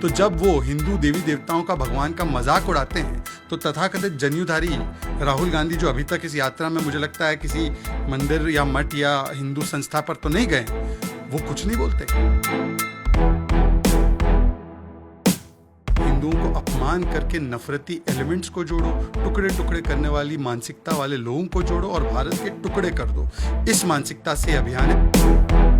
तो जब वो हिंदू देवी देवताओं का भगवान का मजाक उड़ाते हैं तो तथाकथित जनेऊधारी राहुल गांधी जो अभी तक इस यात्रा में मुझे लगता है किसी मंदिर या मठ या हिंदू संस्था पर तो नहीं गए, वो कुछ नहीं बोलते। हिंदुओं को अपमान करके नफरती एलिमेंट्स को जोड़ो, टुकड़े टुकड़े करने वाली मानसिकता वाले लोगों को जोड़ो और भारत के टुकड़े कर दो। इस मानसिकता से अभियान है।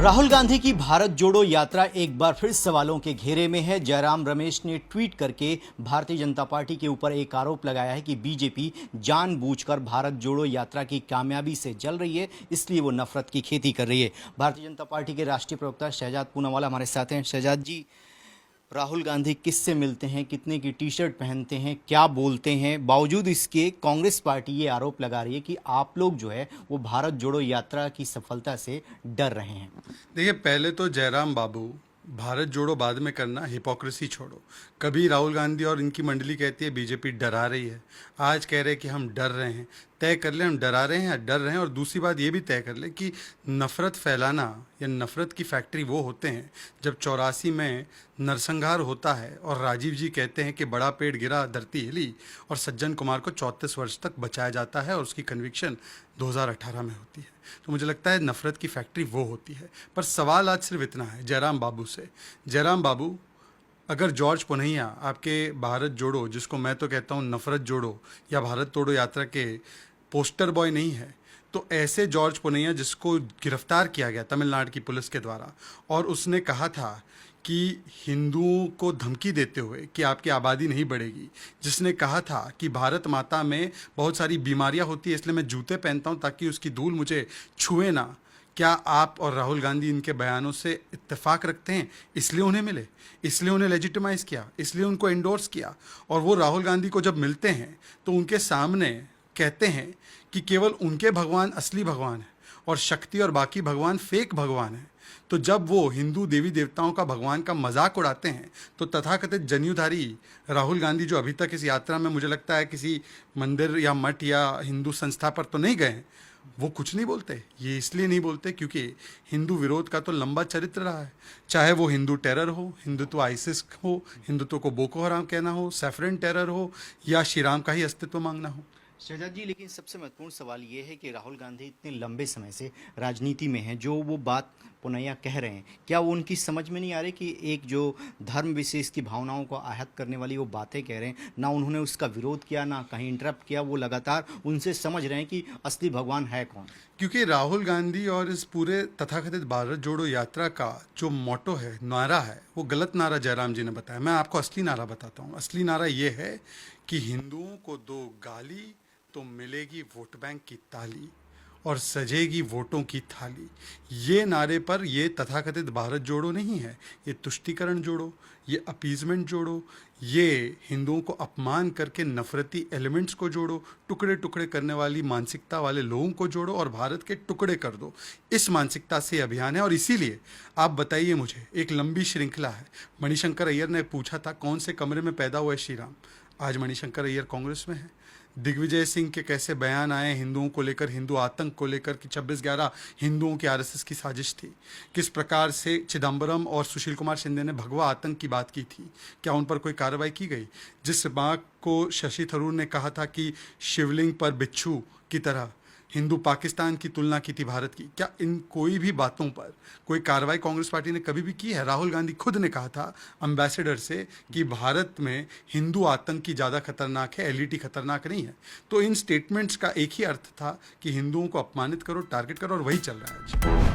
राहुल गांधी की भारत जोड़ो यात्रा एक बार फिर सवालों के घेरे में है। जयराम रमेश ने ट्वीट करके भारतीय जनता पार्टी के ऊपर एक आरोप लगाया है कि बीजेपी जानबूझकर भारत जोड़ो यात्रा की कामयाबी से जल रही है, इसलिए वो नफरत की खेती कर रही है। भारतीय जनता पार्टी के राष्ट्रीय प्रवक्ता शहजाद पूनावाला हमारे साथ हैं। शहजाद जी, राहुल गांधी किससे मिलते हैं, कितने की टी शर्ट पहनते हैं, क्या बोलते हैं, बावजूद इसके कांग्रेस पार्टी ये आरोप लगा रही है कि आप लोग जो है वो भारत जोड़ो यात्रा की सफलता से डर रहे हैं। देखिए, पहले तो जयराम बाबू, भारत जोड़ो बाद में करना, हिपोक्रेसी छोड़ो। कभी राहुल गांधी और इनकी मंडली कहती है बीजेपी डरा रही है, आज कह रहे हैं कि हम डर रहे हैं। तय कर ले हम डरा रहे हैं या डर रहे हैं। और दूसरी बात ये भी तय कर ले कि नफ़रत फैलाना या नफ़रत की फैक्ट्री वो होते हैं जब 84 में नरसंहार होता है और राजीव जी कहते हैं कि बड़ा पेड़ गिरा धरती हिली और सज्जन कुमार को 34 वर्ष तक बचाया जाता है और उसकी कन्विक्शन 2018 में होती है। तो मुझे लगता है नफ़रत की फैक्ट्री वो होती है। पर सवाल आज सिर्फ इतना है जयराम बाबू से। जयराम बाबू, अगर जॉर्ज पुनैया आपके भारत जोड़ो, जिसको मैं तो कहता हूँ नफ़रत जोड़ो या भारत तोड़ो यात्रा के पोस्टर बॉय नहीं है, तो ऐसे जॉर्ज पुनैया जिसको गिरफ्तार किया गया तमिलनाडु की पुलिस के द्वारा और उसने कहा था कि हिंदुओं को धमकी देते हुए कि आपकी आबादी नहीं बढ़ेगी, जिसने कहा था कि भारत माता में बहुत सारी बीमारियां होती है इसलिए मैं जूते पहनता हूं ताकि उसकी धूल मुझे छुए ना, क्या आप और राहुल गांधी इनके बयानों से इत्तेफाक रखते हैं? इसलिए उन्हें मिले, इसलिए उन्हें लेजिटिमाइज़ किया, इसलिए उनको एंडोर्स किया। और वो राहुल गांधी को जब मिलते हैं तो उनके सामने कहते हैं कि केवल उनके भगवान असली भगवान है और शक्ति और बाकी भगवान फेक भगवान है। तो जब वो हिंदू देवी देवताओं का भगवान का मजाक उड़ाते हैं तो तथाकथित जनेऊधारी राहुल गांधी जो अभी तक इस यात्रा में मुझे लगता है किसी मंदिर या मठ या हिंदू संस्था पर तो नहीं गए, वो कुछ नहीं बोलते। ये इसलिए नहीं बोलते क्योंकि हिंदू विरोध का तो लंबा चरित्र रहा है, चाहे वो हिंदू टेरर हो, हिंदुत्व आइसिस हो, हिंदुत्व को बोको हराम कहना हो, सैफरन टेरर हो या श्री राम का ही अस्तित्व मांगना हो। शहजाद जी, लेकिन सबसे महत्वपूर्ण सवाल ये है कि राहुल गांधी इतने लंबे समय से राजनीति में हैं, जो वो बात पुनैया कह रहे हैं, क्या वो उनकी समझ में नहीं आ रही कि एक जो धर्म विशेष की भावनाओं को आहत करने वाली वो बातें कह रहे हैं, ना उन्होंने उसका विरोध किया ना कहीं इंटरप्ट किया, वो लगातार उनसे समझ रहे हैं कि असली भगवान है कौन? क्योंकि राहुल गांधी और इस पूरे तथाकथित भारत जोड़ो यात्रा का जो मोटो है, नारा है, वो गलत नारा जयराम जी ने बताया। मैं आपको असली नारा बताता हूँ। असली नारा ये है कि हिंदुओं को दो गाली तो मिलेगी वोट बैंक की ताली और सजेगी वोटों की थाली। ये नारे पर ये तथाकथित भारत जोड़ो नहीं है, ये तुष्टीकरण जोड़ो, ये अपीजमेंट जोड़ो, ये हिंदुओं को अपमान करके नफरती एलिमेंट्स को जोड़ो, टुकड़े टुकड़े करने वाली मानसिकता वाले लोगों को जोड़ो और भारत के टुकड़े कर दो। इस मानसिकता से अभियान है। और इसीलिए आप बताइए मुझे, एक लंबी श्रृंखला है। मणिशंकर अय्यर ने पूछा था कौन से कमरे में पैदा हुआ है श्री राम। आज मणिशंकर अय्यर कांग्रेस में है। दिग्विजय सिंह के कैसे बयान आए हिंदुओं को लेकर, हिंदू आतंक को लेकर कि 26/11 हिंदुओं की आरएसएस की साजिश थी। किस प्रकार से चिदम्बरम और सुशील कुमार शिंदे ने भगवा आतंक की बात की थी, क्या उन पर कोई कार्रवाई की गई? जिस बात को शशि थरूर ने कहा था कि शिवलिंग पर बिच्छू की तरह हिंदू पाकिस्तान की तुलना की थी भारत की। क्या इन कोई भी बातों पर कोई कार्रवाई कांग्रेस पार्टी ने कभी भी की है? राहुल गांधी खुद ने कहा था अम्बेसडर से कि भारत में हिंदू आतंकी ज़्यादा खतरनाक है, एलईटी खतरनाक नहीं है। तो इन स्टेटमेंट्स का एक ही अर्थ था कि हिंदुओं को अपमानित करो, टारगेट करो, और वही चल रहा है आज।